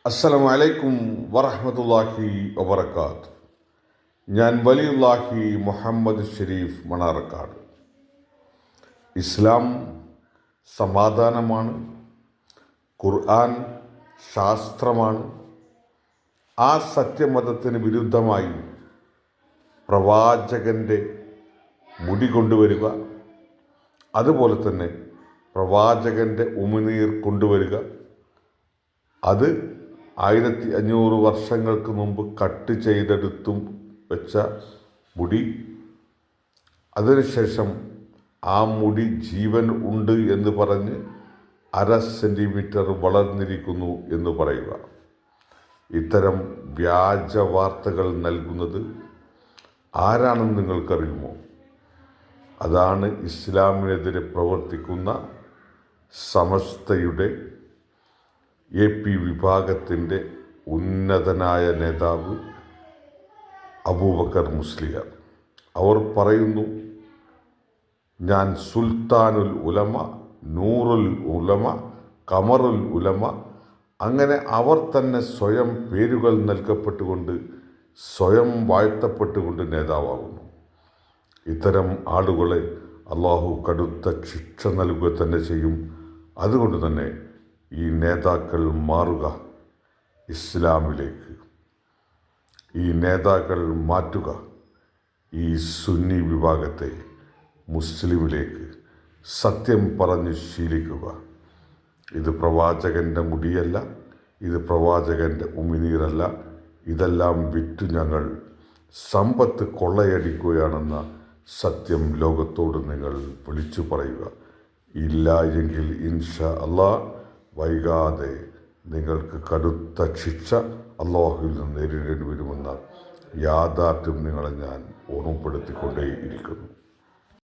അസ്സലാമു അലൈക്കും വറഹ്മത്തുള്ളാഹി വബറകാത്ത്. ഞാൻ വലിയുല്ലാഹി മുഹമ്മദ് ഷരീഫ് മണാർക്കാട്. ഇസ്ലാം സമാധാനമാണ്, ഖുർആൻ ശാസ്ത്രമാണ്. ആ സത്യമതത്തിന് വിരുദ്ധമായി പ്രവാചകൻ്റെ മുടി കൊണ്ടുവരിക, അതുപോലെ തന്നെ പ്രവാചകൻ്റെ ഉമിനീർ കൊണ്ടുവരിക, അത് 1500 വർഷങ്ങൾക്ക് മുമ്പ് കട്ട് ചെയ്തെടുത്തും വെച്ച മുടി, അതിനുശേഷം ആ മുടി ജീവൻ ഉണ്ട് എന്ന് പറഞ്ഞ് 1/2 സെൻറ്റിമീറ്റർ വളർന്നിരിക്കുന്നു എന്ന് പറയുക. ഇത്തരം വ്യാജ വാർത്തകൾ നൽകുന്നത് ആരാണെന്ന് നിങ്ങൾക്കറിയുമോ? അതാണ് ഇസ്ലാമിനെതിരെ പ്രവർത്തിക്കുന്ന സമസ്തയുടെ AP വിഭാഗത്തിൻ്റെ ഉന്നതനായ നേതാവ് അബൂബക്കർ മുസ്ലിയാർ. അവർ പറയുന്നു, ഞാൻ സുൽത്താനുൽ ഉലമ, നൂറുൽ ഉലമ, കമറുൽ ഉലമ, അങ്ങനെ അവർ തന്നെ സ്വയം പേരുകൾ നൽകപ്പെട്ടുകൊണ്ട് സ്വയം വാഴ്ത്തപ്പെട്ടുകൊണ്ട് നേതാവാകുന്നു. ഇത്തരം ആളുകളെ അള്ളാഹു കടുത്ത ശിക്ഷ നൽകുക തന്നെ ചെയ്യും. അതുകൊണ്ട് തന്നെ ഈ നേതാക്കൾ മാറുക ഇസ്ലാമിലേക്ക്, ഈ നേതാക്കൾ മാറ്റുക ഈ സുന്നി വിഭാഗത്തെ മുസ്ലിമിലേക്ക്, സത്യം പറഞ്ഞ് ശീലിക്കുക. ഇത് പ്രവാചകൻ്റെ മുടിയല്ല, ഇത് പ്രവാചകൻ്റെ ഉമിനീരല്ല, ഇതെല്ലാം വിറ്റു ഞങ്ങൾ സമ്പത്ത് കൊള്ളയടിക്കുകയാണെന്ന സത്യം ലോകത്തോട് നിങ്ങൾ വിളിച്ചു പറയുക. ഇല്ല എങ്കിൽ ഇൻഷാ അല്ലാഹ് വൈകാതെ നിങ്ങൾക്ക് കടുത്ത ശിക്ഷ അല്ലാഹുവിൽ നിന്ന് നേരിടേണ്ടി വരുമെന്ന യാഥാർത്ഥ്യം നിങ്ങളെ ഞാൻ ഓർമ്മപ്പെടുത്തിക്കൊണ്ടേയിരിക്കുന്നു.